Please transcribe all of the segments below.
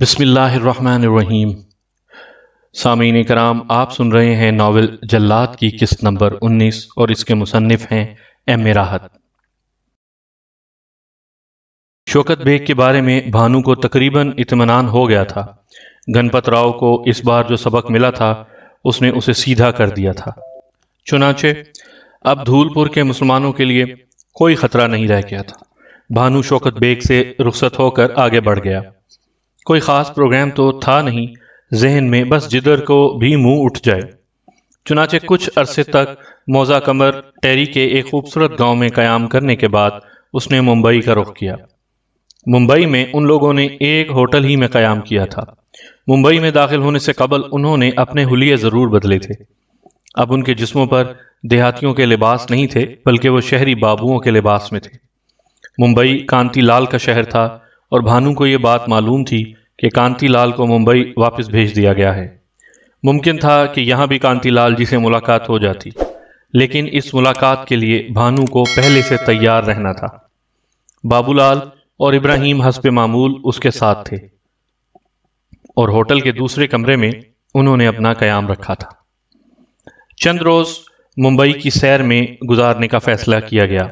بسم اللہ الرحمن الرحیم۔ سامعین کرام، آپ سن رہے ہیں ناول جلاد کی قسط نمبر 19 اور اس کے مصنف ہیں ایم راحت۔ شوکت بیگ کے بارے میں بھانو کو تقریباً اطمینان ہو گیا تھا۔ گنپت راؤ کو اس بار جو سبق ملا تھا اس نے اسے سیدھا کر دیا تھا۔ چنانچہ اب دھول پور کے مسلمانوں کے لیے کوئی خطرہ نہیں رہ گیا تھا۔ بھانو شوکت بیگ سے رخصت ہو کر آگے بڑھ گیا۔ کوئی خاص پروگرام تو تھا نہیں ذہن میں، بس جدھر کو بھی منہ اٹھ جائے۔ چنانچہ کچھ عرصے تک موزہ کمر ٹیری کے ایک خوبصورت گاؤں میں قیام کرنے کے بعد اس نے ممبئی کا رخ کیا۔ ممبئی میں ان لوگوں نے ایک ہوٹل ہی میں قیام کیا تھا۔ ممبئی میں داخل ہونے سے قبل انہوں نے اپنے حلیے ضرور بدلے تھے۔ اب ان کے جسموں پر دیہاتیوں کے لباس نہیں تھے، بلکہ وہ شہری بابوؤں کے لباس میں تھے۔ ممبئی کانتی لال کا شہر تھا اور بھانو کو یہ بات معلوم تھی کہ کانتی لال کو ممبئی واپس بھیج دیا گیا ہے۔ ممکن تھا کہ یہاں بھی کانتی لال جی سے ملاقات ہو جاتی، لیکن اس ملاقات کے لیے بھانو کو پہلے سے تیار رہنا تھا۔ بابو لال اور ابراہیم حسب معمول اس کے ساتھ تھے اور ہوٹل کے دوسرے کمرے میں انہوں نے اپنا قیام رکھا تھا۔ چند روز ممبئی کی سیر میں گزارنے کا فیصلہ کیا گیا۔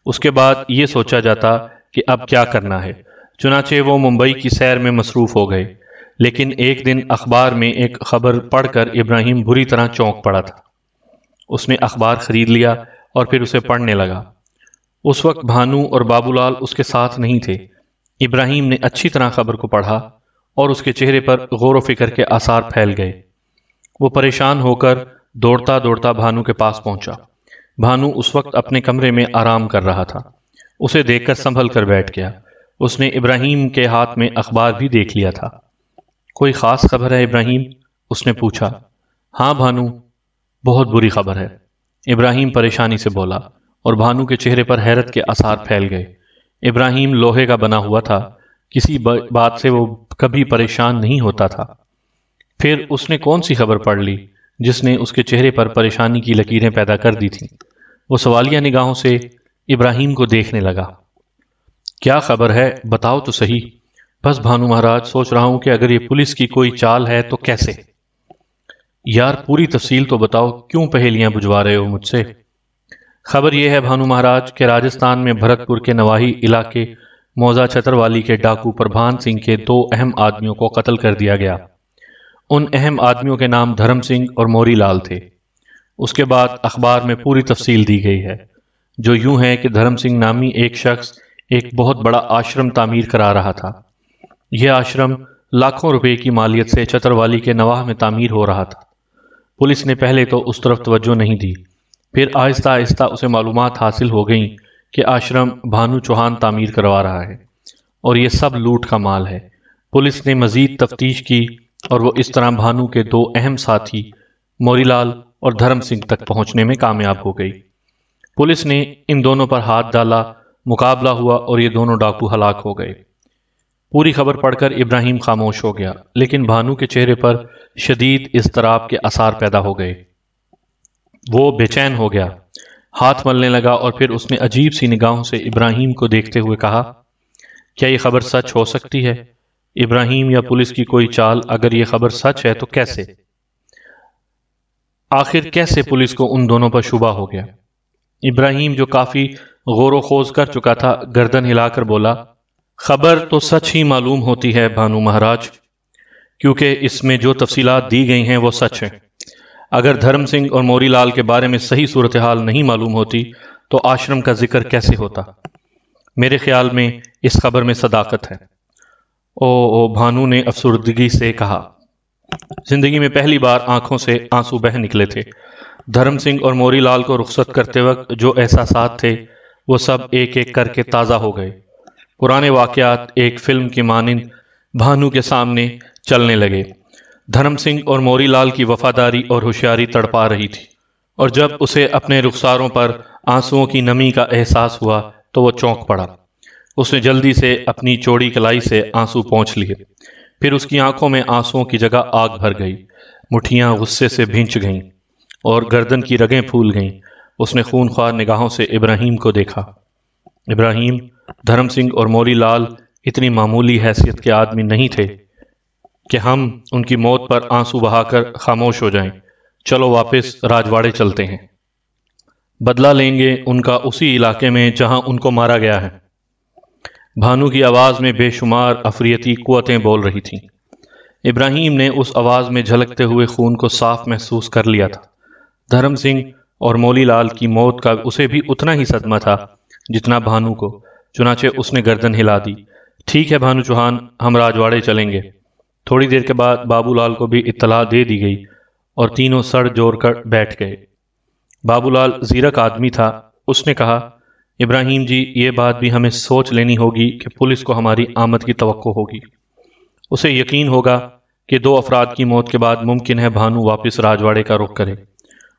اس کے بعد یہ سوچا جاتا کہ اب کیا کرنا ہے۔ چنانچہ وہ ممبئی کی سیر میں مصروف ہو گئے، لیکن ایک دن اخبار میں ایک خبر پڑھ کر ابراہیم بری طرح چونک پڑا تھا۔ اس نے اخبار خرید لیا اور پھر اسے پڑھنے لگا۔ اس وقت بھانو اور بابو لال اس کے ساتھ نہیں تھے۔ ابراہیم نے اچھی طرح خبر کو پڑھا اور اس کے چہرے پر غور و فکر کے آثار پھیل گئے۔ وہ پریشان ہو کر دوڑتا دوڑتا بھانو کے پاس پہنچا۔ بھانو اس وقت اپنے کمرے میں آرام کر رہا تھا۔ اسے دیکھ کر سنبھل کر بیٹھ گیا۔ اس نے ابراہیم کے ہاتھ میں اخبار بھی دیکھ لیا تھا۔ کوئی خاص خبر ہے ابراہیم؟ اس نے پوچھا۔ ہاں بھانو، بہت بری خبر ہے، ابراہیم پریشانی سے بولا، اور بھانو کے چہرے پر حیرت کے آثار پھیل گئے۔ ابراہیم لوہے کا بنا ہوا تھا، کسی بات سے وہ کبھی پریشان نہیں ہوتا تھا۔ پھر اس نے کون سی خبر پڑھ لی جس نے اس کے چہرے پر پریشانی کی لکیریں پیدا کر دی تھیں؟ وہ سوالیہ نگاہوں سے ابراہیم کو دیکھنے لگا۔ کیا خبر ہے؟ بتاؤ تو صحیح۔ بس بھانو مہاراج، سوچ رہا ہوں کہ اگر یہ پولیس کی کوئی چال ہے تو کیسے؟ یار پوری تفصیل تو بتاؤ، کیوں پہیلیاں بجھوا رہے ہو مجھ سے؟ خبر یہ ہے بھانو مہاراج کہ راجستھان میں بھرت پور کے نواحی علاقے موزہ چھتروالی کے ڈاکو پربھان سنگھ کے 2 اہم آدمیوں کو قتل کر دیا گیا۔ ان اہم آدمیوں کے نام دھرم سنگھ اور موری لال تھے۔ اس کے بعد اخبار میں پوری تفصیل دی گئی ہے، جو یوں ہے کہ دھرم سنگھ نامی ایک شخص ایک بہت بڑا آشرم تعمیر کرا رہا تھا۔ یہ آشرم لاکھوں روپے کی مالیت سے چھتروالی کے نواح میں تعمیر ہو رہا تھا۔ پولیس نے پہلے تو اس طرف توجہ نہیں دی، پھر آہستہ آہستہ اسے معلومات حاصل ہو گئیں کہ آشرم بھانو چوہان تعمیر کروا رہا ہے اور یہ سب لوٹ کا مال ہے۔ پولیس نے مزید تفتیش کی اور وہ اس طرح بھانو کے 2 اہم ساتھی موری لال اور دھرم سنگھ تک پہنچنے میں کامیاب ہو گئی۔ پولیس نے ان دونوں پر ہاتھ ڈالا، مقابلہ ہوا اور یہ دونوں ڈاکو ہلاک ہو گئے۔ پوری خبر پڑھ کر ابراہیم خاموش ہو گیا، لیکن بھانو کے چہرے پر شدید اضطراب کے آثار پیدا ہو گئے۔ وہ بے چین ہو گیا، ہاتھ ملنے لگا اور پھر اس نے عجیب سی نگاہوں سے ابراہیم کو دیکھتے ہوئے کہا، کیا یہ خبر سچ ہو سکتی ہے؟ ابراہیم، یا پولیس کی کوئی چال؟ اگر یہ خبر سچ ہے تو کیسے؟ آخر کیسے پولیس کو ان دونوں پر شبہ ہو گیا؟ ابراہیم، جو کافی غور و خوض کر چکا تھا، گردن ہلا کر بولا، خبر تو سچ ہی معلوم ہوتی ہے بھانو مہاراج، کیونکہ اس میں جو تفصیلات دی گئی ہیں وہ سچ ہیں۔ اگر دھرم سنگھ اور موری لال کے بارے میں صحیح صورتحال نہیں معلوم ہوتی تو آشرم کا ذکر کیسے ہوتا؟ میرے خیال میں اس خبر میں صداقت ہے۔ او بھانو نے افسردگی سے کہا۔ زندگی میں پہلی بار آنکھوں سے آنسو بہہ نکلے تھے۔ دھرم سنگھ اور موری لال کو رخصت کرتے وقت جو احساسات تھے وہ سب ایک ایک کر کے تازہ ہو گئے۔ پرانے واقعات ایک فلم کی مانند بھانو کے سامنے چلنے لگے۔ دھرم سنگھ اور موری لال کی وفاداری اور ہوشیاری تڑپا رہی تھی، اور جب اسے اپنے رخساروں پر آنسوؤں کی نمی کا احساس ہوا تو وہ چونک پڑا۔ اس نے جلدی سے اپنی چوڑی کلائی سے آنسو پونچھ لیے، پھر اس کی آنکھوں میں آنسوؤں کی جگہ آگ بھر گئی، مٹھیاں غصے سے بھینچ گئیں اور گردن کی رگیں پھول گئیں۔ اس نے خونخوار نگاہوں سے ابراہیم کو دیکھا۔ ابراہیم، دھرم سنگھ اور موری لال اتنی معمولی حیثیت کے آدمی نہیں تھے کہ ہم ان کی موت پر آنسو بہا کر خاموش ہو جائیں۔ چلو واپس راجواڑے چلتے ہیں، بدلہ لیں گے ان کا اسی علاقے میں جہاں ان کو مارا گیا ہے۔ بھانو کی آواز میں بے شمار افریتی قوتیں بول رہی تھیں۔ ابراہیم نے اس آواز میں جھلکتے ہوئے خون کو صاف محسوس کر لیا تھا۔ دھرم سنگھ اور مولی لال کی موت کا اسے بھی اتنا ہی صدمہ تھا جتنا بھانو کو، چنانچہ اس نے گردن ہلا دی۔ ٹھیک ہے بھانو چوہان، ہم راجواڑے چلیں گے۔ تھوڑی دیر کے بعد بابو لال کو بھی اطلاع دے دی گئی اور تینوں سڑ جوڑ کر بیٹھ گئے۔ بابو لال زیرک آدمی تھا، اس نے کہا، ابراہیم جی یہ بات بھی ہمیں سوچ لینی ہوگی کہ پولیس کو ہماری آمد کی توقع ہوگی۔ اسے یقین ہوگا کہ 2 افراد کی موت کے بعد ممکن ہے بھانو واپس راجواڑے کا رخ کرے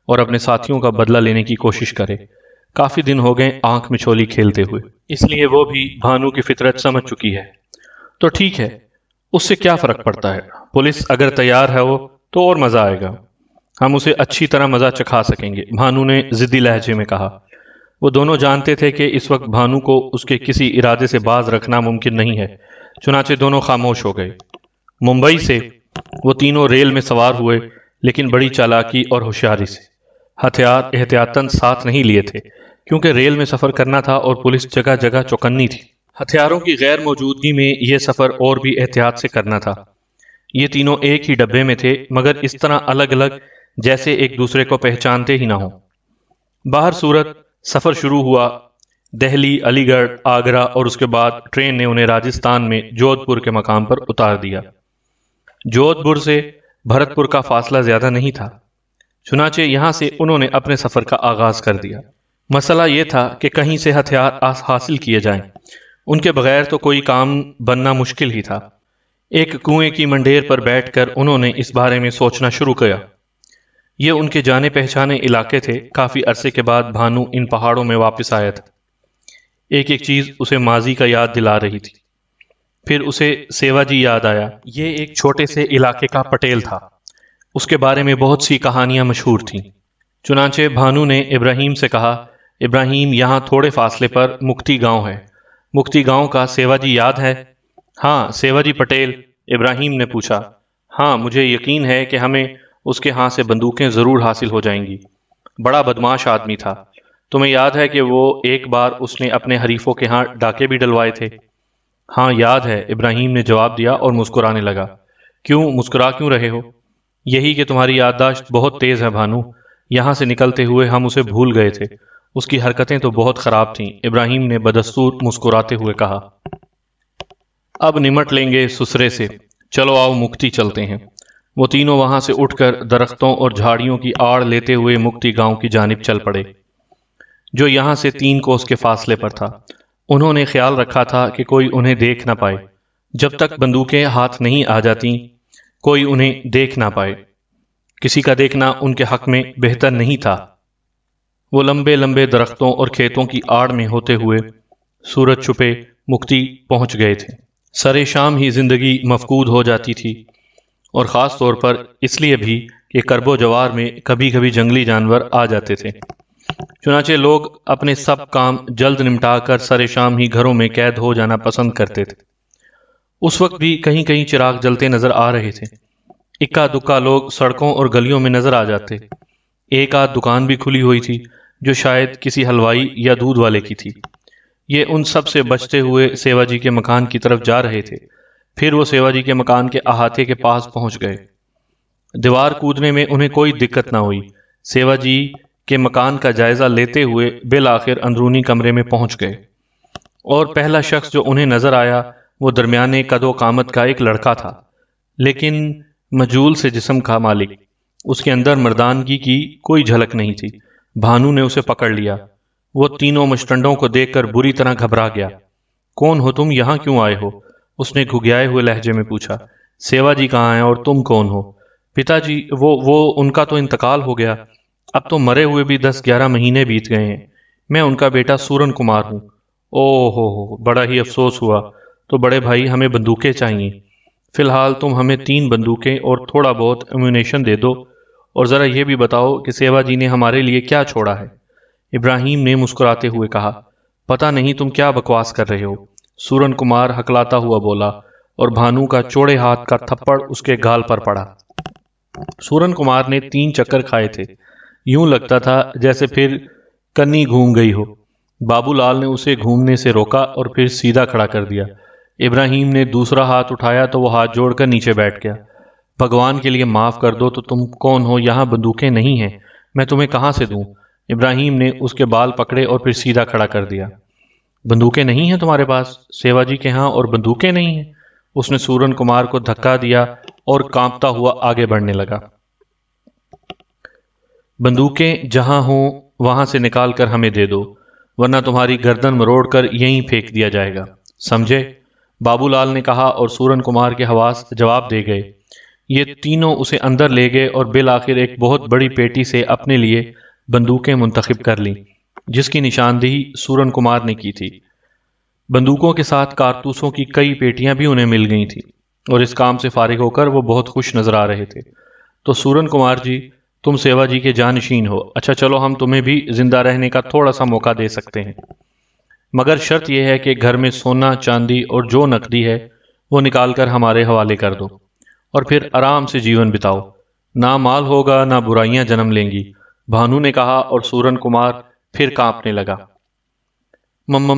اور اپنے ساتھیوں کا بدلہ لینے کی کوشش کرے۔ کافی دن ہو گئے آنکھ مچولی کھیلتے ہوئے، اس لیے وہ بھی بھانو کی فطرت سمجھ چکی ہے۔ تو ٹھیک ہے، اس سے کیا فرق پڑتا ہے؟ پولیس اگر تیار ہے وہ تو اور مزہ آئے گا، ہم اسے اچھی طرح مزہ چکھا سکیں گے، بھانو نے ضدی لہجے میں کہا۔ وہ دونوں جانتے تھے کہ اس وقت بھانو کو اس کے کسی ارادے سے باز رکھنا ممکن نہیں ہے، چنانچہ دونوں خاموش ہو گئے۔ ممبئی سے وہ تینوں ریل میں سوار ہوئے، لیکن بڑی چالاکی اور ہوشیاری سے۔ ہتھیار احتیاطاً ساتھ نہیں لیے تھے کیونکہ ریل میں سفر کرنا تھا اور پولیس جگہ جگہ چوکنی تھی۔ ہتھیاروں کی غیر موجودگی میں یہ سفر اور بھی احتیاط سے کرنا تھا۔ یہ تینوں ایک ہی ڈبے میں تھے مگر اس طرح الگ الگ جیسے ایک دوسرے کو پہچانتے ہی نہ ہوں۔ باہر صورت سفر شروع ہوا۔ دہلی، علی گڑھ، آگرہ اور اس کے بعد ٹرین نے انہیں راجستھان میں جودھ پور کے مقام پر اتار دیا۔ جودھ پور سے بھرت پور کا فاصلہ زیادہ نہیں تھا، چنانچہ یہاں سے انہوں نے اپنے سفر کا آغاز کر دیا۔ مسئلہ یہ تھا کہ کہیں سے ہتھیار حاصل کیے جائیں، ان کے بغیر تو کوئی کام بننا مشکل ہی تھا۔ ایک کنویں کی منڈیر پر بیٹھ کر انہوں نے اس بارے میں سوچنا شروع کیا۔ یہ ان کے جانے پہچانے علاقے تھے۔ کافی عرصے کے بعد بھانو ان پہاڑوں میں واپس آیا تھا۔ ایک ایک چیز اسے ماضی کا یاد دلا رہی تھی۔ پھر اسے سیوا جی یاد آیا۔ یہ ایک چھوٹے سے علاقے کا پٹیل تھا، اس کے بارے میں بہت سی کہانیاں مشہور تھیں۔ چنانچہ بھانو نے ابراہیم سے کہا، ابراہیم یہاں تھوڑے فاصلے پر مکتی گاؤں ہے، مکتی گاؤں کا سیوا جی یاد ہے؟ ہاں سیوا جی پٹیل، ابراہیم نے پوچھا۔ ہاں مجھے یقین ہے کہ ہمیں اس کے ہاں سے بندوقیں ضرور حاصل ہو جائیں گی۔ بڑا بدماش آدمی تھا، تمہیں یاد ہے کہ وہ ایک بار اس نے اپنے حریفوں کے ہاں ڈاکے بھی ڈلوائے تھے؟ ہاں یاد ہے، ابراہیم نے جواب دیا اور مسکرانے لگا۔ کیوں مسکرا کیوں رہے ہو؟ یہی کہ تمہاری یادداشت بہت تیز ہے بھانو، یہاں سے نکلتے ہوئے ہم اسے بھول گئے تھے، اس کی حرکتیں تو بہت خراب تھیں، ابراہیم نے بدستور مسکراتے ہوئے کہا۔ اب نمٹ لیں گے سسرے سے، چلو آؤ مکتی چلتے ہیں۔ وہ تینوں وہاں سے اٹھ کر درختوں اور جھاڑیوں کی آڑ لیتے ہوئے مکتی گاؤں کی جانب چل پڑے، جو یہاں سے 3 کوس کے فاصلے پر تھا۔ انہوں نے خیال رکھا تھا کہ کوئی انہیں دیکھ نہ پائے، جب تک بندوقیں ہاتھ نہیں آ جاتی کوئی انہیں دیکھ نہ پائے۔ کسی کا دیکھنا ان کے حق میں بہتر نہیں تھا۔ وہ لمبے لمبے درختوں اور کھیتوں کی آڑ میں ہوتے ہوئے سورج چھپے مکتی پہنچ گئے تھے۔ سرے شام ہی زندگی مفقود ہو جاتی تھی، اور خاص طور پر اس لیے بھی کہ کرب و جوار میں کبھی کبھی جنگلی جانور آ جاتے تھے۔ چنانچہ لوگ اپنے سب کام جلد نمٹا کر سرے شام ہی گھروں میں قید ہو جانا پسند کرتے تھے۔ اس وقت بھی کہیں کہیں چراغ جلتے نظر آ رہے تھے، اکا دکا لوگ سڑکوں اور گلیوں میں نظر آ جاتے۔ ایک آدھ دکان بھی کھلی ہوئی تھی جو شاید کسی حلوائی یا دودھ والے کی تھی۔ یہ ان سب سے بچتے ہوئے سیوا جی کے مکان کی طرف جا رہے تھے۔ پھر وہ سیوا جی کے مکان کے احاطے کے پاس پہنچ گئے۔ دیوار کودنے میں انہیں کوئی دقت نہ ہوئی۔ سیوا جی کے مکان کا جائزہ لیتے ہوئے بالآخر اندرونی کمرے میں پہنچ گئے، اور پہلا شخص جو انہیں نظر آیا وہ درمیانے قد و قامت کا ایک لڑکا تھا، لیکن مجول سے جسم کا مالک۔ اس کے اندر مردانگی کی کوئی جھلک نہیں تھی۔ بھانو نے اسے پکڑ لیا۔ وہ تینوں مشٹنڈوں کو دیکھ کر بری طرح گھبرا گیا۔ کون ہو تم؟ یہاں کیوں آئے ہو؟ اس نے گھگیائے ہوئے لہجے میں پوچھا۔ سیوا جی کہاں ہیں اور تم کون ہو؟ پتا جی وہ ان کا تو انتقال ہو گیا، اب تو مرے ہوئے بھی 10-11 مہینے بیت گئے ہیں۔ میں ان کا بیٹا سورن کمار ہوں۔ او ہو، بڑا ہی افسوس ہوا۔ تو بڑے بھائی ہمیں بندوقیں چاہیے۔ فی الحال تم ہمیں 3 بندوقیں اور تھوڑا بہت ایمونیشن دے دو، اور ذرا یہ بھی بتاؤ کہ سیوا جی نے ہمارے لیے کیا چھوڑا ہے؟ ابراہیم نے مسکراتے ہوئے کہا۔ پتہ نہیں تم کیا بکواس کر رہے ہو، سورن کمار ہکلاتا ہوا بولا، اور بھانو کا چوڑے ہاتھ کا تھپڑ اس کے گال پر پڑا۔ سورن کمار نے 3 چکر کھائے تھے، یوں لگتا تھا جیسے پھر کنی گھوم گئی ہو۔ بابو لال نے اسے گھومنے سے روکا اور پھر سیدھا کھڑا کر دیا۔ ابراہیم نے دوسرا ہاتھ اٹھایا تو وہ ہاتھ جوڑ کر نیچے بیٹھ گیا۔ بھگوان کے لیے معاف کر دو، تو تم کون ہو؟ یہاں بندوقیں نہیں ہیں، میں تمہیں کہاں سے دوں؟ ابراہیم نے اس کے بال پکڑے اور پھر سیدھا کھڑا کر دیا۔ بندوقیں نہیں ہیں تمہارے پاس؟ سیوا جی کے ہاں اور بندوقیں نہیں ہیں؟ اس نے سورن کمار کو دھکا دیا اور کانپتا ہوا آگے بڑھنے لگا۔ بندوقیں جہاں ہوں وہاں سے نکال کر ہمیں دے دو، ورنہ تمہاری گردن مروڑ کر یہیں پھینک دیا جائے گا، سمجھے؟ بابو لال نے کہا اور سورن کمار کے حواس جواب دے گئے۔ یہ تینوں اسے اندر لے گئے اور بالآخر ایک بہت بڑی پیٹی سے اپنے لیے بندوقیں منتخب کر لیں، جس کی نشاندہی سورن کمار نے کی تھی۔ بندوقوں کے ساتھ کارتوسوں کی کئی پیٹیاں بھی انہیں مل گئی تھیں، اور اس کام سے فارغ ہو کر وہ بہت خوش نظر آ رہے تھے۔ تو سورن کمار جی، تم سیوا جی کے جانشین ہو، اچھا چلو ہم تمہیں بھی زندہ رہنے کا تھوڑا سا موقع دے سکتے ہیں، مگر شرط یہ ہے کہ گھر میں سونا چاندی اور جو نقدی ہے وہ نکال کر ہمارے حوالے کر دو، اور پھر آرام سے جیون بتاؤ، نہ مال ہوگا نہ برائیاں جنم لیں گی، بھانو نے کہا، اور سورن کمار پھر کانپنے لگا۔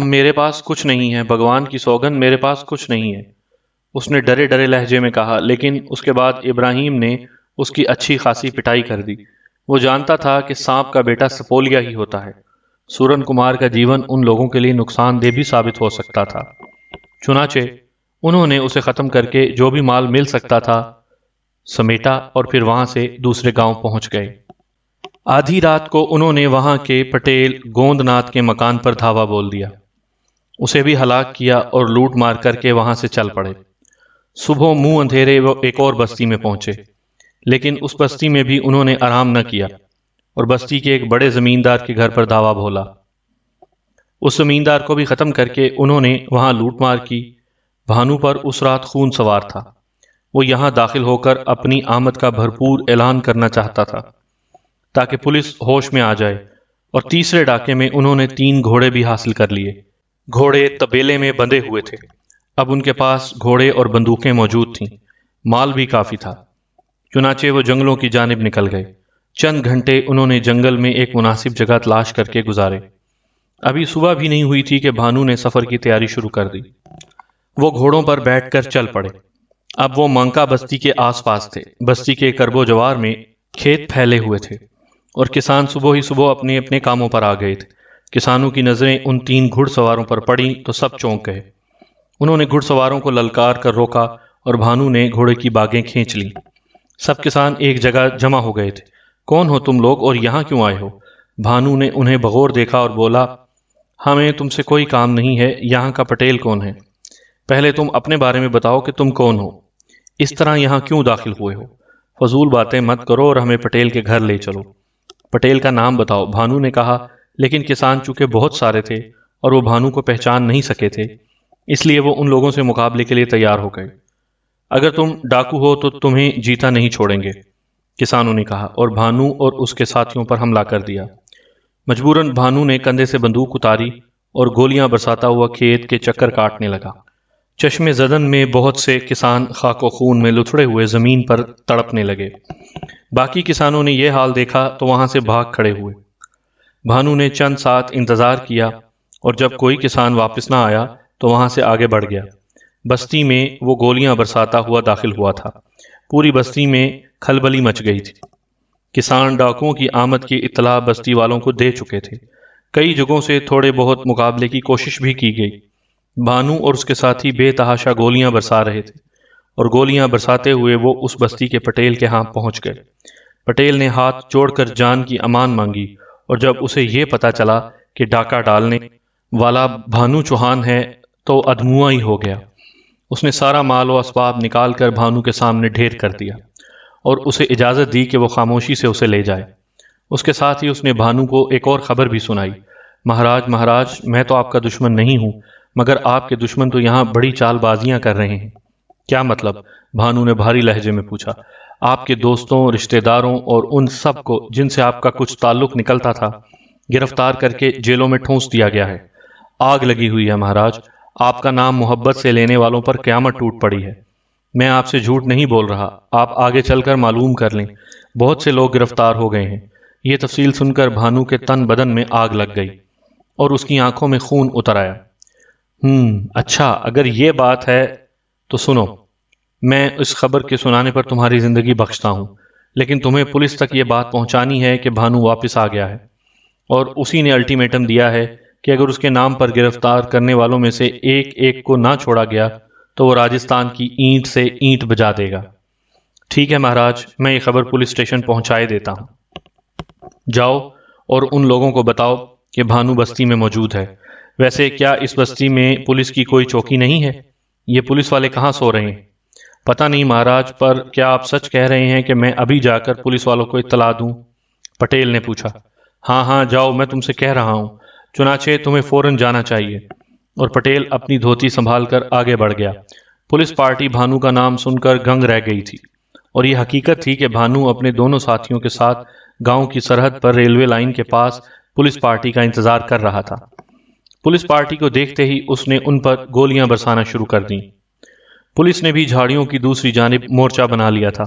میرے پاس کچھ نہیں ہے، بھگوان کی سوگند میرے پاس کچھ نہیں ہے، اس نے ڈرے ڈرے لہجے میں کہا۔ لیکن اس کے بعد ابراہیم نے اس کی اچھی خاصی پٹائی کر دی۔ وہ جانتا تھا کہ سانپ کا بیٹا سپولیا ہی ہوتا ہے۔ سورن کمار کا جیون ان لوگوں کے لیے نقصان دہ بھی ثابت ہو سکتا تھا، چنانچہ انہوں نے اسے ختم کر کے جو بھی مال مل سکتا تھا سمیٹا، اور پھر وہاں سے دوسرے گاؤں پہنچ گئے۔ آدھی رات کو انہوں نے وہاں کے پٹیل گوند ناتھ کے مکان پر دھاوا بول دیا، اسے بھی ہلاک کیا اور لوٹ مار کر کے وہاں سے چل پڑے۔ صبح منہ اندھیرے وہ ایک اور بستی میں پہنچے، لیکن اس بستی میں بھی انہوں نے آرام نہ کیا اور بستی کے ایک بڑے زمیندار کے گھر پر دھاوا بولا۔ اس زمیندار کو بھی ختم کر کے انہوں نے وہاں لوٹ مار کی۔ بھانو پر اس رات خون سوار تھا، وہ یہاں داخل ہو کر اپنی آمد کا بھرپور اعلان کرنا چاہتا تھا تاکہ پولیس ہوش میں آ جائے، اور تیسرے ڈاکے میں انہوں نے 3 گھوڑے بھی حاصل کر لیے۔ گھوڑے تبیلے میں بندھے ہوئے تھے، اب ان کے پاس گھوڑے اور بندوقیں موجود تھیں، مال بھی کافی تھا، چنانچہ وہ جنگلوں کی جانب نکل گئے۔ چند گھنٹے انہوں نے جنگل میں ایک مناسب جگہ تلاش کر کے گزارے۔ ابھی صبح بھی نہیں ہوئی تھی کہ بھانو نے سفر کی تیاری شروع کر دی۔ وہ گھوڑوں پر بیٹھ کر چل پڑے۔ اب وہ مانکا بستی کے آس پاس تھے۔ بستی کے کرب و جوار میں کھیت پھیلے ہوئے تھے اور کسان صبح ہی صبح اپنے اپنے کاموں پر آ گئے تھے۔ کسانوں کی نظریں ان 3 گھڑ سواروں پر پڑیں تو سب چونک گئے۔ انہوں نے گھڑ سواروں کو للکار کر روکا اور بھانو نے گھوڑے کی باگیں کھینچ لیں۔ سب کسان ایک جگہ جمع ہو گئے تھے۔ کون ہو تم لوگ اور یہاں کیوں آئے ہو؟ بھانو نے انہیں بغور دیکھا اور بولا، ہمیں تم سے کوئی کام نہیں ہے، یہاں کا پٹیل کون ہے؟ پہلے تم اپنے بارے میں بتاؤ کہ تم کون ہو، اس طرح یہاں کیوں داخل ہوئے ہو؟ فضول باتیں مت کرو اور ہمیں پٹیل کے گھر لے چلو۔ پٹیل کا نام بتاؤ، بھانو نے کہا، لیکن کسان چونکہ بہت سارے تھے اور وہ بھانو کو پہچان نہیں سکے تھے، اس لیے وہ ان لوگوں سے مقابلے کے لیے تیار ہو گئے۔ اگر تم ڈاکو ہو تو تمہیں جیتا نہیں چھوڑیں گے، کسانوں نے کہا، اور بھانو اور اس کے ساتھیوں پر حملہ کر دیا۔ مجبوراً بھانو نے کندھے سے بندوق اتاری اور گولیاں برساتا ہوا کھیت کے چکر کاٹنے لگا۔ چشم زدن میں بہت سے کسان خاک و خون میں لتھڑے ہوئے زمین پر تڑپنے لگے۔ باقی کسانوں نے یہ حال دیکھا تو وہاں سے بھاگ کھڑے ہوئے۔ بھانو نے چند ساتھ انتظار کیا اور جب کوئی کسان واپس نہ آیا تو وہاں سے آگے بڑھ گیا۔ بستی میں وہ گولیاں برساتا ہوا داخل ہوا تھا۔ پوری بستی میں کھلبلی مچ گئی تھی۔ کسان ڈاکوؤں کی آمد کی اطلاع بستی والوں کو دے چکے تھے۔ کئی جگہوں سے تھوڑے بہت مقابلے کی کوشش بھی کی گئی۔ بھانو اور اس کے ساتھی بے تحاشا گولیاں برسا رہے تھے اور گولیاں برساتے ہوئے وہ اس بستی کے پٹیل کے ہاں پہنچ گئے۔ پٹیل نے ہاتھ جوڑ کر جان کی امان مانگی، اور جب اسے یہ پتا چلا کہ ڈاکہ ڈالنے والا بھانو چوہان ہے تو ادموا ہی ہو گیا۔ اس نے سارا مال و اسباب نکال کر بھانو کے سامنے ڈھیر کر دیا اور اسے اجازت دی کہ وہ خاموشی سے اسے لے جائے۔ اس کے ساتھ ہی اس نے بھانو کو ایک اور خبر بھی سنائی۔ مہاراج، میں تو آپ کا دشمن نہیں ہوں، مگر آپ کے دشمن تو یہاں بڑی چال بازیاں کر رہے ہیں۔ کیا مطلب؟ بھانو نے بھاری لہجے میں پوچھا۔ آپ کے دوستوں، رشتہ داروں اور ان سب کو جن سے آپ کا کچھ تعلق نکلتا تھا گرفتار کر کے جیلوں میں ٹھونس دیا گیا ہے۔ آگ لگی ہوئی ہے مہاراج، آپ کا نام محبت سے لینے والوں پر قیامت ٹوٹ پڑی ہے۔ میں آپ سے جھوٹ نہیں بول رہا، آپ آگے چل کر معلوم کر لیں، بہت سے لوگ گرفتار ہو گئے ہیں۔ یہ تفصیل سن کر بھانو کے تن بدن میں آگ لگ گئی اور اس کی آنکھوں میں خون اتر آیا۔ اچھا، اگر یہ بات ہے تو سنو، میں اس خبر کے سنانے پر تمہاری زندگی بخشتا ہوں، لیکن تمہیں پولیس تک یہ بات پہنچانی ہے کہ بھانو واپس آ گیا ہے، اور اسی نے الٹیمیٹم دیا ہے کہ اگر اس کے نام پر گرفتار کرنے والوں میں سے ایک ایک کو نہ چھوڑا گیا تو وہ راجستھان کی اینٹ سے اینٹ بجا دے گا۔ ٹھیک ہے مہاراج، میں یہ خبر پولیس اسٹیشن پہنچائے دیتا ہوں۔ جاؤ اور ان لوگوں کو بتاؤ کہ بھانو بستی میں موجود ہے۔ ویسے کیا اس بستی میں پولیس کی کوئی چوکی نہیں ہے؟ یہ پولیس والے کہاں سو رہے ہیں؟ پتہ نہیں مہاراج، پر کیا آپ سچ کہہ رہے ہیں کہ میں ابھی جا کر پولیس والوں کو اطلاع دوں؟ پٹیل نے پوچھا۔ ہاں ہاں جاؤ، میں تم سے کہہ رہا ہوں، چنانچہ تمہیں فوراً جانا چاہیے۔ اور پٹیل اپنی دھوتی سنبھال کر آگے بڑھ گیا۔ پولیس پارٹی بھانو کا نام سن کر گنگ رہ گئی تھی، اور یہ حقیقت تھی کہ بھانو اپنے دونوں ساتھیوں کے ساتھ گاؤں کی سرحد پر ریلوے لائن کے پاس پولیس پارٹی کا انتظار کر رہا تھا۔ پولیس پارٹی کو دیکھتے ہی اس نے ان پر گولیاں برسانا شروع کر دیں۔ پولیس نے بھی جھاڑیوں کی دوسری جانب مورچہ بنا لیا تھا۔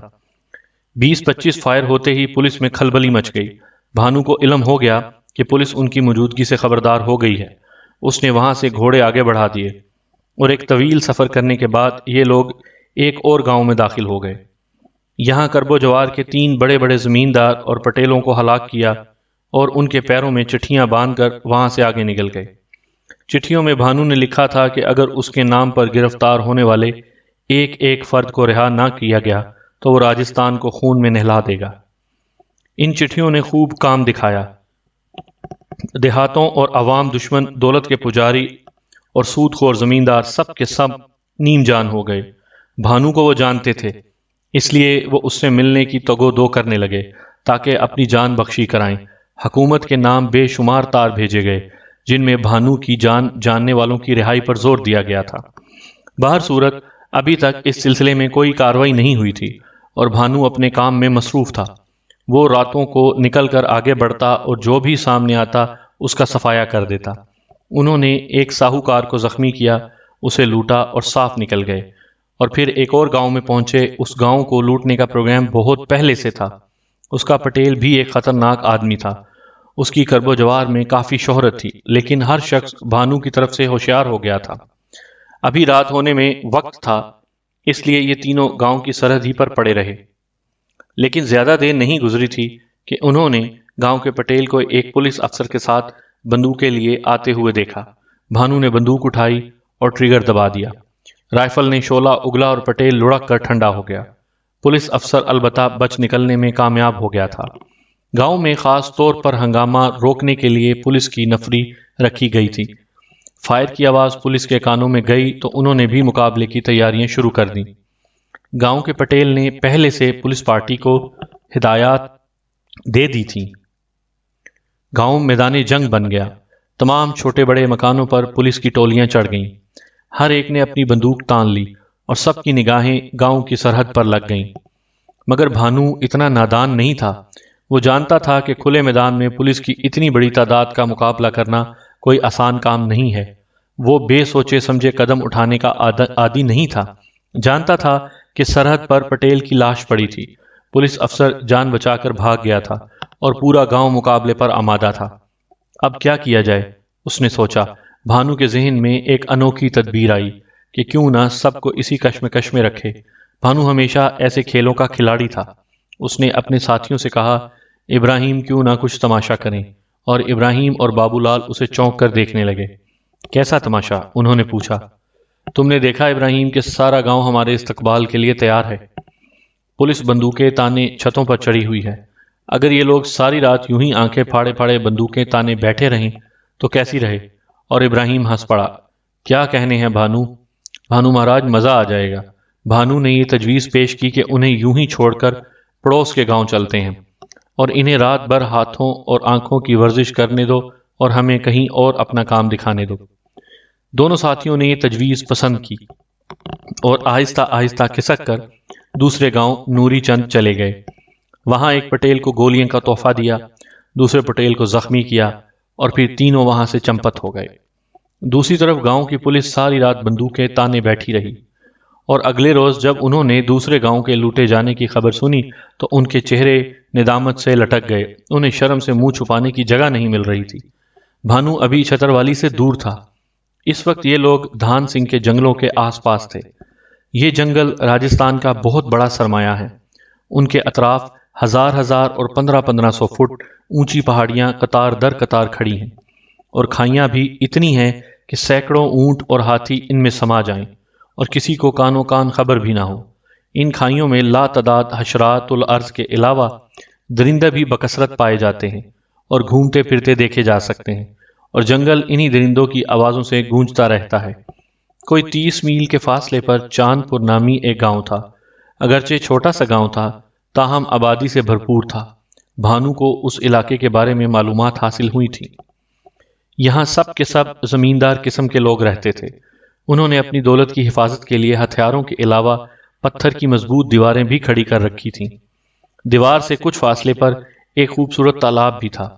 20-25 فائر ہوتے ہی پولیس میں کھلبلی مچ گئی۔ بھانو کو علم ہو گیا کہ پولیس ان کی موجودگی سے خبردار ہو گئی ہے۔ اس نے وہاں سے گھوڑے آگے بڑھا دیے، اور ایک طویل سفر کرنے کے بعد یہ لوگ ایک اور گاؤں میں داخل ہو گئے۔ یہاں کرب و جوار کے 3 بڑے بڑے زمیندار اور پٹیلوں کو ہلاک کیا، اور ان کے پیروں میں چٹھیاں باندھ کر وہاں سے آگے نکل گئے۔ چٹھیوں میں بھانو نے لکھا تھا کہ اگر اس کے نام پر گرفتار ہونے والے ایک ایک فرد کو رہا نہ کیا گیا تو وہ راجستھان کو خون میں نہلا دے گا۔ ان چٹھیوں نے خوب کام دکھایا۔ دیہاتوں اور عوام دشمن دولت کے پجاری اور سود خور زمیندار سب کے سب نیم جان ہو گئے۔ بھانو کو وہ جانتے تھے، اس لیے وہ اس سے ملنے کی تگو دو کرنے لگے تاکہ اپنی جان بخشی کرائیں۔ حکومت کے نام بے شمار تار بھیجے گئے جن میں بھانو کی جان جاننے والوں کی رہائی پر زور دیا گیا تھا۔ باہر صورت ابھی تک اس سلسلے میں کوئی کاروائی نہیں ہوئی تھی، اور بھانو اپنے کام میں مصروف تھا۔ وہ راتوں کو نکل کر آگے بڑھتا اور جو بھی سامنے آتا اس کا صفایا کر دیتا۔ انہوں نے ایک ساہوکار کو زخمی کیا، اسے لوٹا اور صاف نکل گئے، اور پھر ایک اور گاؤں میں پہنچے۔ اس گاؤں کو لوٹنے کا پروگرام بہت پہلے سے تھا۔ اس کا پٹیل بھی ایک خطرناک آدمی تھا۔ اس کی کرب و جوار میں کافی شہرت تھی، لیکن ہر شخص بھانو کی طرف سے ہوشیار ہو گیا تھا۔ ابھی رات ہونے میں وقت تھا، اس لیے یہ تینوں گاؤں کی سرحد ہی پر پڑے رہے۔ لیکن زیادہ دیر نہیں گزری تھی کہ انہوں نے گاؤں کے پٹیل کو ایک پولیس افسر کے ساتھ بندوقیں لیے آتے ہوئے دیکھا۔ بھانو نے بندوق اٹھائی اور ٹریگر دبا دیا۔ رائفل نے شعلہ اگلا اور پٹیل لڑک کر ٹھنڈا ہو گیا۔ پولیس افسر البتہ بچ نکلنے میں کامیاب ہو گیا تھا۔ گاؤں میں خاص طور پر ہنگامہ روکنے کے لیے پولیس کی نفری رکھی گئی تھی۔ فائر کی آواز پولیس کے کانوں میں گئی تو انہوں نے بھی مقابلے کی تیاریاں شروع کر دیں۔ گاؤں کے پٹیل نے پہلے سے پولیس پارٹی کو ہدایات دے دی تھیں۔ گاؤں میدان جنگ بن گیا۔ تمام چھوٹے بڑے مکانوں پر پولیس کی ٹولیاں چڑھ گئیں۔ ہر ایک نے اپنی بندوق تان لی اور سب کی نگاہیں گاؤں کی سرحد پر لگ گئیں۔ مگر بھانو اتنا نادان نہیں تھا۔ وہ جانتا تھا کہ کھلے میدان میں پولیس کی اتنی بڑی تعداد کا مقابلہ کرنا کوئی آسان کام نہیں ہے۔ وہ بے سوچے سمجھے قدم اٹھانے کا عادی نہیں تھا۔ جانتا تھا کہ سرحد پر پٹیل کی لاش پڑی تھی۔ پولیس افسر جان بچا کر بھاگ گیا تھا اور پورا گاؤں مقابلے پر آمادہ تھا۔ اب کیا کیا جائے، اس نے سوچا۔ بھانو کے ذہن میں ایک انوکھی تدبیر آئی کہ کیوں نہ سب کو اسی کشمکش میں رکھے۔ بھانو ہمیشہ ایسے کھیلوں کا کھلاڑی تھا۔ اس نے اپنے ساتھیوں سے کہا، ابراہیم کیوں نہ کچھ تماشا کریں، اور ابراہیم اور بابو لال اسے چونک کر دیکھنے لگے۔ کیسا تماشا؟ انہوں نے پوچھا۔ تم نے دیکھا ابراہیم کہ سارا گاؤں ہمارے استقبال کے لیے تیار ہے۔ پولیس بندوقیں تانے چھتوں پر چڑھی ہوئی ہے۔ اگر یہ لوگ ساری رات یوں ہی آنکھیں پھاڑے پھاڑے بندوقیں تانے بیٹھے رہیں تو کیسی رہے؟ اور ابراہیم ہنس پڑا۔ کیا کہنے ہیں بھانو؟ بھانو مہاراج، مزہ آ جائے گا۔ بھانو نے یہ تجویز پیش کی کہ انہیں یوں ہی چھوڑ کر پڑوس کے گاؤں چلتے ہیں، اور انہیں رات بھر ہاتھوں اور آنکھوں کی ورزش کرنے دو اور ہمیں کہیں اور اپنا کام دکھانے دو۔ دونوں ساتھیوں نے یہ تجویز پسند کی اور آہستہ آہستہ کھسک کر دوسرے گاؤں نوری چند چلے گئے۔ وہاں ایک پٹیل کو گولیاں کا تحفہ دیا، دوسرے پٹیل کو زخمی کیا، اور پھر تینوں وہاں سے چمپت ہو گئے۔ دوسری طرف گاؤں کی پولیس ساری رات بندوقیں تانے بیٹھی رہی، اور اگلے روز جب انہوں نے دوسرے گاؤں کے لوٹے جانے کی خبر سنی تو ان کے چہرے ندامت سے لٹک گئے، انہیں شرم سے منہ چھپانے کی جگہ نہیں مل رہی تھی۔ بھانو ابھی چھتروالی سے دور تھا۔ اس وقت یہ لوگ دھان سنگھ کے جنگلوں کے آس پاس تھے۔ یہ جنگل راجستھان کا بہت بڑا سرمایہ ہے۔ ان کے اطراف ہزار ہزار اور 1500 فٹ اونچی پہاڑیاں قطار در قطار کھڑی ہیں، اور کھائیاں بھی اتنی ہیں کہ سینکڑوں اونٹ اور ہاتھی ان میں سما جائیں اور کسی کو کانوں کان خبر بھی نہ ہو۔ ان کھائیوں میں لا تعداد حشرات الارض کے علاوہ درندے بھی بکثرت پائے جاتے ہیں اور گھومتے پھرتے دیکھے جا سکتے ہیں، اور جنگل انہی درندوں کی آوازوں سے گونجتا رہتا ہے۔ کوئی 30 میل کے فاصلے پر چاند پور نامی ایک گاؤں تھا۔ اگرچہ چھوٹا سا گاؤں تھا، تاہم آبادی سے بھرپور تھا۔ بھانو کو اس علاقے کے بارے میں معلومات حاصل ہوئی تھی۔ یہاں سب کے سب زمیندار قسم کے لوگ رہتے تھے۔ انہوں نے اپنی دولت کی حفاظت کے لیے ہتھیاروں کے علاوہ پتھر کی مضبوط دیواریں بھی کھڑی کر رکھی تھیں۔ دیوار سے کچھ فاصلے پر ایک خوبصورت تالاب بھی تھا۔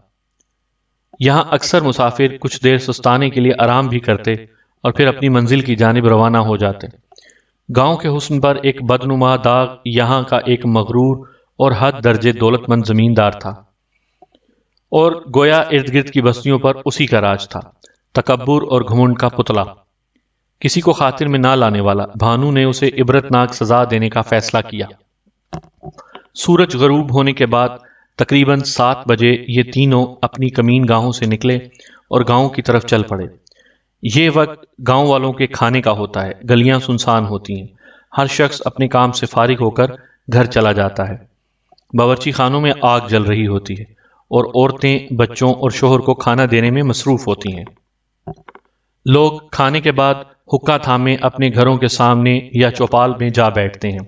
یہاں اکثر مسافر کچھ دیر سستانے کے لیے آرام بھی کرتے اور پھر اپنی منزل کی جانب روانہ ہو جاتے۔ گاؤں کے حسن پر ایک بدنما داغ یہاں کا ایک مغرور اور حد درجے دولت مند زمیندار تھا، اور گویا ارد گرد کی بستیوں پر اسی کا راج تھا، تکبر اور گھمنڈ کا پتلا، کسی کو خاطر میں نہ لانے والا۔ بھانو نے اسے عبرتناک سزا دینے کا فیصلہ کیا۔ سورج غروب ہونے کے بعد تقریباً 7 بجے یہ تینوں اپنی کمین گاہوں سے نکلے اور گاؤں کی طرف چل پڑے۔ یہ وقت گاؤں والوں کے کھانے کا ہوتا ہے، گلیاں سنسان ہوتی ہیں، ہر شخص اپنے کام سے فارغ ہو کر گھر چلا جاتا ہے۔ باورچی خانوں میں آگ جل رہی ہوتی ہے اور عورتیں بچوں اور شوہر کو کھانا دینے میں مصروف ہوتی ہیں۔ لوگ کھانے کے بعد حقہ تھامے اپنے گھروں کے سامنے یا چوپال میں جا بیٹھتے ہیں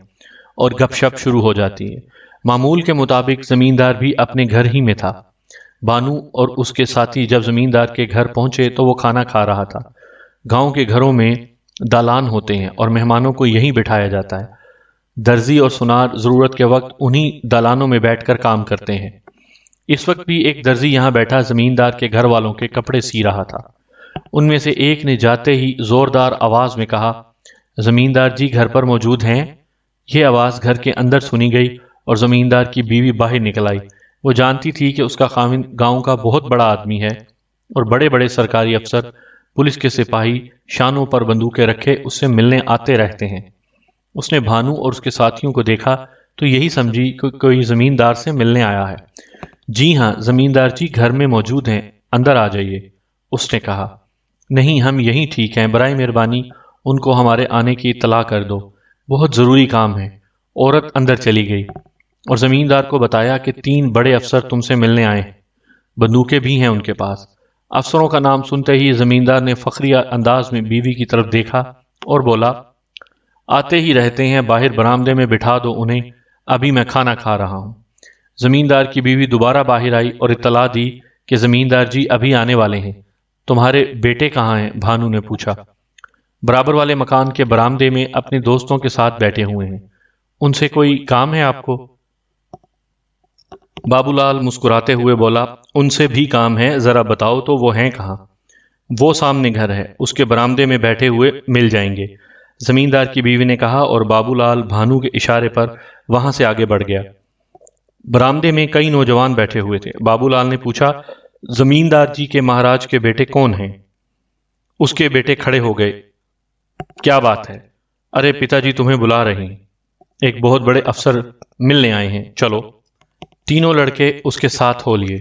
اور گپ شپ شروع ہو جاتی ہے۔ معمول کے مطابق زمیندار بھی اپنے گھر ہی میں تھا۔ بانو اور اس کے ساتھی جب زمیندار کے گھر پہنچے تو وہ کھانا کھا رہا تھا۔ گاؤں کے گھروں میں دالان ہوتے ہیں اور مہمانوں کو یہیں بٹھایا جاتا ہے۔ درزی اور سنار ضرورت کے وقت انہی دالانوں میں بیٹھ کر کام کرتے ہیں۔ اس وقت بھی ایک درزی یہاں بیٹھا زمیندار کے گھر والوں کے کپڑے سی رہا تھا۔ ان میں سے ایک نے جاتے ہی زوردار آواز میں کہا، زمیندار جی گھر پر موجود ہیں؟ یہ آواز گھر کے اندر سنی گئی اور زمیندار کی بیوی باہر نکل آئی۔ وہ جانتی تھی کہ اس کا خاوند گاؤں کا بہت بڑا آدمی ہے اور بڑے بڑے سرکاری افسر، پولیس کے سپاہی شانوں پر بندوقیں رکھے اس سے ملنے آتے رہتے ہیں۔ اس نے بھانو اور اس کے ساتھیوں کو دیکھا تو یہی سمجھی کہ کوئی زمیندار سے ملنے آیا ہے۔ جی ہاں زمیندار جی گھر میں موجود ہیں، اندر آ جائیے، اس نے کہا۔ نہیں، ہم یہیں ٹھیک ہیں، برائے مہربانی ان کو ہمارے آنے کی اطلاع کر دو، بہت ضروری کام ہے۔ عورت اندر چلی گئی اور زمیندار کو بتایا کہ 3 بڑے افسر تم سے ملنے آئے ہیں، بندوقیں بھی ہیں ان کے پاس۔ افسروں کا نام سنتے ہی زمیندار نے فخری انداز میں بیوی کی طرف دیکھا اور بولا، آتے ہی رہتے ہیں، باہر برآمدے میں بٹھا دو انہیں، ابھی میں کھانا کھا رہا ہوں۔ زمیندار کی بیوی دوبارہ باہر آئی اور اطلاع دی کہ زمیندار جی ابھی آنے والے ہیں۔ تمہارے بیٹے کہاں ہیں؟ بھانو نے پوچھا۔ برابر والے مکان کے برآمدے میں اپنے دوستوں کے ساتھ بیٹھے ہوئے ہیں۔ ان سے کوئی کام ہے آپ کو؟ بابو لال مسکراتے ہوئے بولا، ان سے بھی کام ہے، ذرا بتاؤ تو وہ ہیں کہاں؟ وہ سامنے گھر ہے، اس کے برآمدے میں بیٹھے ہوئے مل جائیں گے، زمیندار کی بیوی نے کہا، اور بابو لال بھانو کے اشارے پر وہاں سے آگے بڑھ گیا۔ برآمدے میں کئی نوجوان بیٹھے ہوئے تھے۔ بابو لال نے پوچھا، زمیندار جی کے مہاراج کے بیٹے کون ہیں؟ اس کے بیٹے کھڑے ہو گئے۔ کیا بات ہے؟ ارے پتا جی تمہیں بلا رہے ہیں، ایک بہت بڑے افسر ملنے آئے ہیں، چلو۔ تینوں لڑکے اس کے ساتھ ہو لیے۔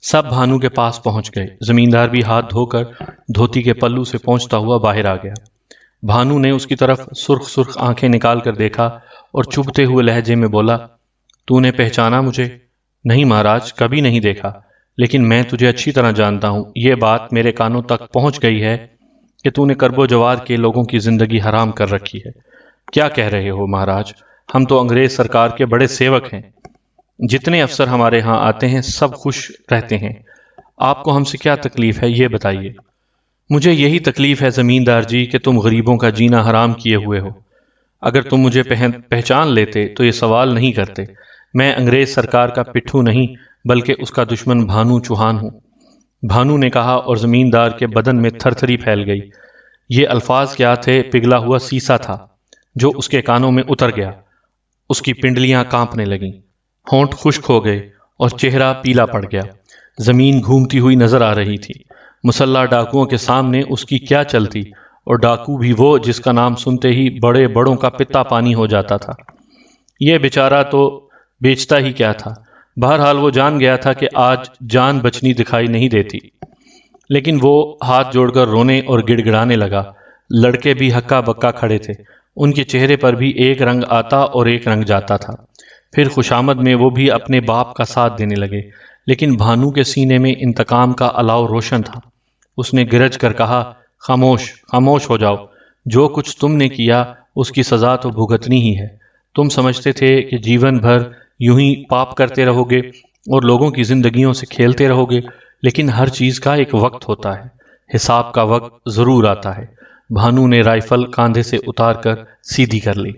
سب بھانو کے پاس پہنچ گئے۔ زمیندار بھی ہاتھ دھو کر دھوتی کے پلو سے پہنچتا ہوا باہر آ گیا۔ بھانو نے اس کی طرف سرخ سرخ آنکھیں نکال کر دیکھا اور چبھتے ہوئے لہجے میں بولا، تو نے پہچانا مجھے؟ نہیں مہاراج، کبھی نہیں دیکھا، لیکن میں تجھے اچھی طرح جانتا ہوں۔ یہ بات میرے کانوں تک پہنچ گئی ہے کہ تو نے کرب و جوار کے لوگوں کی زندگی حرام کر رکھی ہے۔ کیا کہہ رہے ہو مہاراج؟ ہم تو انگریز سرکار کے بڑے سیوک ہیں، جتنے افسر ہمارے ہاں آتے ہیں سب خوش رہتے ہیں۔ آپ کو ہم سے کیا تکلیف ہے یہ بتائیے؟ مجھے یہی تکلیف ہے زمیندار جی کہ تم غریبوں کا جینا حرام کیے ہوئے ہو۔ اگر تم مجھے پہچان لیتے تو یہ سوال نہیں کرتے۔ میں انگریز سرکار کا پٹھو نہیں بلکہ اس کا دشمن بھانو چوہان ہوں۔ بھانو نے کہا اور زمیندار کے بدن میں تھر تھری پھیل گئی۔ یہ الفاظ کیا تھے؟ پگھلا ہوا سیسا تھا جو اس کے کانوں میں اتر گیا۔ اس کی پنڈلیاں کانپنے لگیں، ہونٹ خشک ہو گئے اور چہرہ پیلا پڑ گیا۔ زمین گھومتی ہوئی نظر آ رہی تھی۔ مسلح ڈاکوؤں کے سامنے اس کی کیا چلتی، اور ڈاکو بھی وہ جس کا نام سنتے ہی بڑے بڑوں کا پتا پانی ہو جاتا تھا۔ یہ بیچارہ تو بیچتا ہی کیا تھا؟ بہرحال وہ جان گیا تھا کہ آج جان بچنی دکھائی نہیں دیتی، لیکن وہ ہاتھ جوڑ کر رونے اور گڑ گڑانے لگا۔ لڑکے بھی ہکا بکا کھڑے تھے، ان کے چہرے پر بھی ایک رنگ آتا اور ایک رنگ جاتا تھا۔ پھر خوشامد میں وہ بھی اپنے باپ کا ساتھ دینے لگے، لیکن بھانو کے سینے میں انتقام کا الاؤ روشن تھا۔ اس نے گرج کر کہا، خاموش خاموش ہو جاؤ، جو کچھ تم نے کیا اس کی سزا تو بھگتنی ہی ہے۔ تم سمجھتے تھے کہ جیون بھر یوں ہی پاپ کرتے رہو گے اور لوگوں کی زندگیوں سے کھیلتے رہو گے، لیکن ہر چیز کا ایک وقت ہوتا ہے، حساب کا وقت ضرور آتا ہے۔ بھانو نے رائفل کاندھے سے اتار کر سیدھی کر لی۔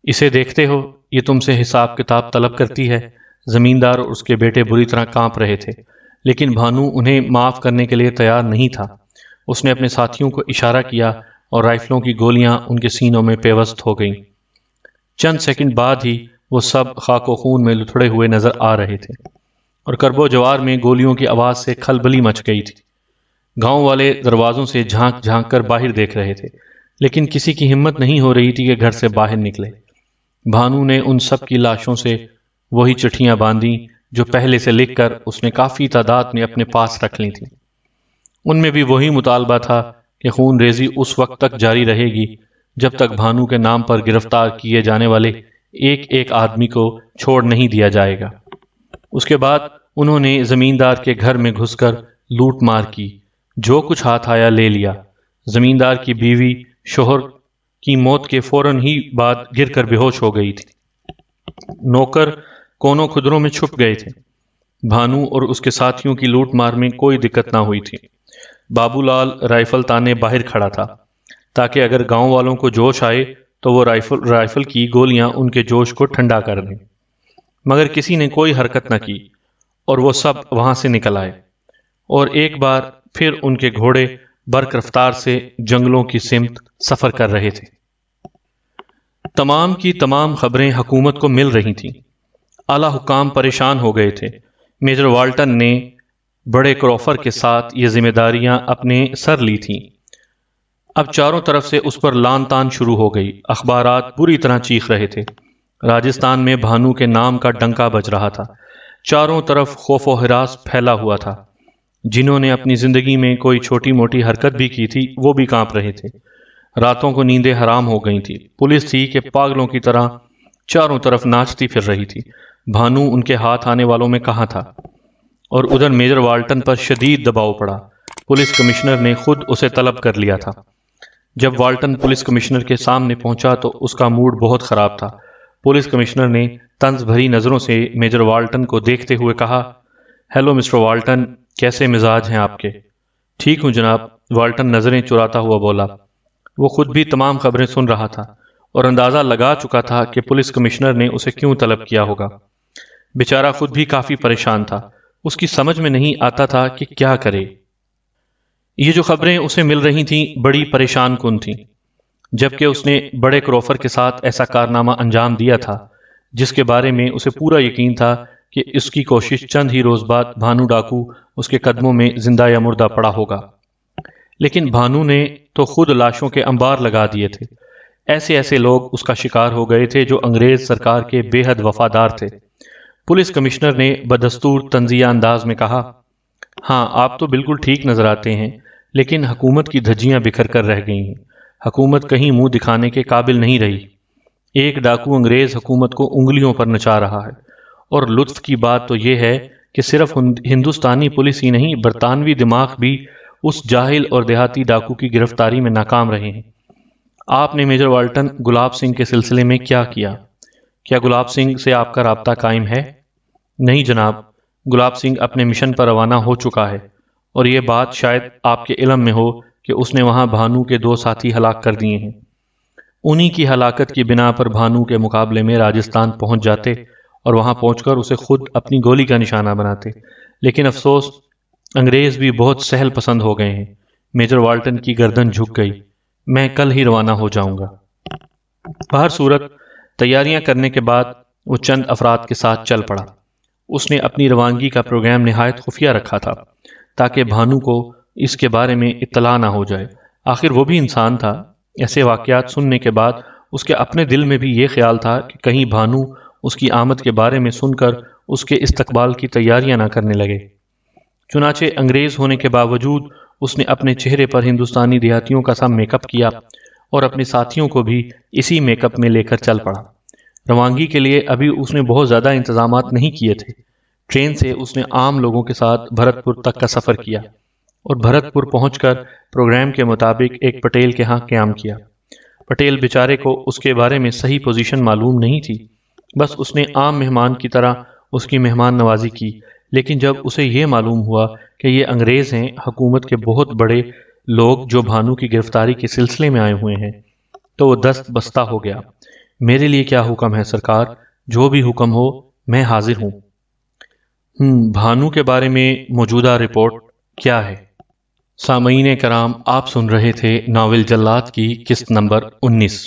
اسے دیکھتے ہو، یہ تم سے حساب کتاب طلب کرتی ہے۔ زمیندار اور اس کے بیٹے بری طرح کانپ رہے تھے، لیکن بھانو انہیں معاف کرنے کے لیے تیار نہیں تھا۔ اس نے اپنے ساتھیوں کو اشارہ کیا اور رائفلوں کی گولیاں ان کے سینوں میں پیوست ہو گئیں۔ چند سیکنڈ بعد ہی وہ سب خاک و خون میں لتھڑے ہوئے نظر آ رہے تھے، اور کرب و جوار میں گولیوں کی آواز سے کھلبلی مچ گئی تھی۔ گاؤں والے دروازوں سے جھانک جھانک کر باہر دیکھ رہے تھے، لیکن کسی کی ہمت نہیں ہو رہی تھی کہ گھر سے باہر نکلے۔ بھانو نے ان سب کی لاشوں سے وہی چٹھیاں باندھیں جو پہلے سے لکھ کر اس نے کافی تعداد میں اپنے پاس رکھ لی تھیں۔ ان میں بھی وہی مطالبہ تھا کہ خون ریزی اس وقت تک جاری رہے گی جب تک بھانو کے نام پر گرفتار کیے جانے والے ایک ایک آدمی کو چھوڑ نہیں دیا جائے گا۔ اس کے بعد انہوں نے زمیندار کے گھر میں گھس کر لوٹ مار کی، جو کچھ ہاتھ آیا لے لیا۔ زمیندار کی بیوی شوہر کی موت کے فوراً ہی بعد گر کر بے ہوش ہو گئی تھی۔ نوکر کونوں خدروں میں چھپ گئے تھے۔ بھانو اور اس کے ساتھیوں کی لوٹ مار میں کوئی دقت نہ ہوئی تھی۔ بابو لال رائفل تانے باہر کھڑا تھا تاکہ اگر گاؤں والوں کو جوش آئے تو وہ رائفل کی گولیاں ان کے جوش کو ٹھنڈا کر دیں، مگر کسی نے کوئی حرکت نہ کی اور وہ سب وہاں سے نکل آئے، اور ایک بار پھر ان کے گھوڑے برق رفتار سے جنگلوں کی سمت سفر کر رہے تھے۔ تمام کی تمام خبریں حکومت کو مل رہی تھیں۔ اعلیٰ حکام پریشان ہو گئے تھے۔ میجر والٹن نے بڑے کروفر کے ساتھ یہ ذمہ داریاں اپنے سر لی تھیں۔ اب چاروں طرف سے اس پر لان تان شروع ہو گئی۔ اخبارات بری طرح چیخ رہے تھے۔ راجستھان میں بھانو کے نام کا ڈنکا بج رہا تھا۔ چاروں طرف خوف و ہراس پھیلا ہوا تھا۔ جنہوں نے اپنی زندگی میں کوئی چھوٹی موٹی حرکت بھی کی تھی وہ بھی کانپ رہے تھے۔ راتوں کو نیندیں حرام ہو گئی تھی۔ پولیس تھی کہ پاگلوں کی طرح چاروں طرف ناچتی پھر رہی تھی۔ بھانو ان کے ہاتھ آنے والوں میں کہاں تھا؟ اور ادھر میجر والٹن پر شدید دباؤ پڑا۔ پولیس کمشنر نے خود اسے طلب کر لیا تھا۔ جب والٹن پولیس کمشنر کے سامنے پہنچا تو اس کا موڈ بہت خراب تھا۔ پولیس کمشنر نے طنز بھری نظروں سے میجر والٹن کو دیکھتے ہوئے کہا، ہیلو مسٹر والٹن، کیسے مزاج ہیں آپ کے؟ ٹھیک ہوں جناب، والٹن نظریں چراتا ہوا بولا۔ وہ خود بھی تمام خبریں سن رہا تھا اور اندازہ لگا چکا تھا کہ پولیس کمشنر نے اسے کیوں طلب کیا ہوگا۔ بیچارہ خود بھی کافی پریشان تھا۔ اس کی سمجھ میں نہیں آتا تھا کہ کیا کرے۔ یہ جو خبریں اسے مل رہی تھیں بڑی پریشان کن تھیں، جبکہ اس نے بڑے کروفر کے ساتھ ایسا کارنامہ انجام دیا تھا جس کے بارے میں اسے پورا یقین تھا کہ اس کی کوشش چند ہی روز بعد بھانو ڈاکو اس کے قدموں میں زندہ یا مردہ پڑا ہوگا۔ لیکن بھانو نے تو خود لاشوں کے انبار لگا دیے تھے۔ ایسے ایسے لوگ اس کا شکار ہو گئے تھے جو انگریز سرکار کے بے حد وفادار تھے۔ پولیس کمشنر نے بدستور طنزیہ انداز میں کہا، ہاں آپ تو بالکل ٹھیک نظر آتے ہیں، لیکن حکومت کی دھجیاں بکھر کر رہ گئی ہیں۔ حکومت کہیں منہ دکھانے کے قابل نہیں رہی۔ ایک ڈاکو انگریز حکومت کو انگلیوں پر نچا رہا ہے، اور لطف کی بات تو یہ ہے کہ صرف ہندوستانی پولیس ہی نہیں، برطانوی دماغ بھی اس جاہل اور دیہاتی ڈاکو کی گرفتاری میں ناکام رہے ہیں۔ آپ نے میجر والٹن گلاب سنگھ کے سلسلے میں کیا کیا؟ کیا گلاب سنگھ سے آپ کا رابطہ قائم ہے؟ نہیں جناب، گلاب سنگھ اپنے مشن پر روانہ ہو چکا ہے، اور یہ بات شاید آپ کے علم میں ہو کہ اس نے وہاں بھانو کے 2 ساتھی ہلاک کر دیے ہیں۔ انہی کی ہلاکت کی بنا پر بھانو کے مقابلے میں راجستھان پہنچ جاتے اور وہاں پہنچ کر اسے خود اپنی گولی کا نشانہ بناتے، لیکن افسوس انگریز بھی بہت سہل پسند ہو گئے ہیں۔ میجر والٹن کی گردن جھک گئی۔ میں کل ہی روانہ ہو جاؤں گا۔ بہر صورت تیاریاں کرنے کے بعد وہ چند افراد کے ساتھ چل پڑا۔ اس نے اپنی روانگی کا پروگرام نہایت خفیہ رکھا تھا تاکہ بھانو کو اس کے بارے میں اطلاع نہ ہو جائے۔ آخر وہ بھی انسان تھا۔ ایسے واقعات سننے کے بعد اس کے اپنے دل میں بھی یہ خیال تھا کہ کہیں بھانو اس کی آمد کے بارے میں سن کر اس کے استقبال کی تیاریاں نہ کرنے لگے۔ چنانچہ انگریز ہونے کے باوجود اس نے اپنے چہرے پر ہندوستانی دیہاتیوں کا سا میک اپ کیا اور اپنے ساتھیوں کو بھی اسی میک اپ میں لے کر چل پڑا۔ روانگی کے لیے ابھی اس نے بہت زیادہ انتظامات نہیں کیے تھے۔ ٹرین سے اس نے عام لوگوں کے ساتھ بھرت پور تک کا سفر کیا اور بھرت پور پہنچ کر پروگرام کے مطابق ایک پٹیل کے ہاں قیام کیا۔ پٹیل بیچارے کو اس کے بارے میں صحیح پوزیشن معلوم نہیں تھی، بس اس نے عام مہمان کی طرح اس کی مہمان نوازی کی، لیکن جب اسے یہ معلوم ہوا کہ یہ انگریز ہیں، حکومت کے بہت بڑے لوگ جو بھانو کی گرفتاری کے سلسلے میں آئے ہوئے ہیں، تو وہ دست بستہ ہو گیا۔ میرے لیے کیا حکم ہے سرکار؟ جو بھی حکم ہو میں حاضر ہوں۔ بھانو کے بارے میں موجودہ رپورٹ کیا ہے؟ سامعین کرام، آپ سن رہے تھے ناول جلاد کی قسط نمبر 19۔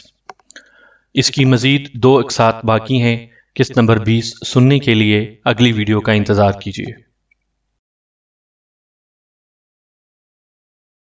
اس کی مزید 2 اقساط باقی ہیں۔ قسط نمبر 20 سننے کے لیے اگلی ویڈیو کا انتظار کیجیے۔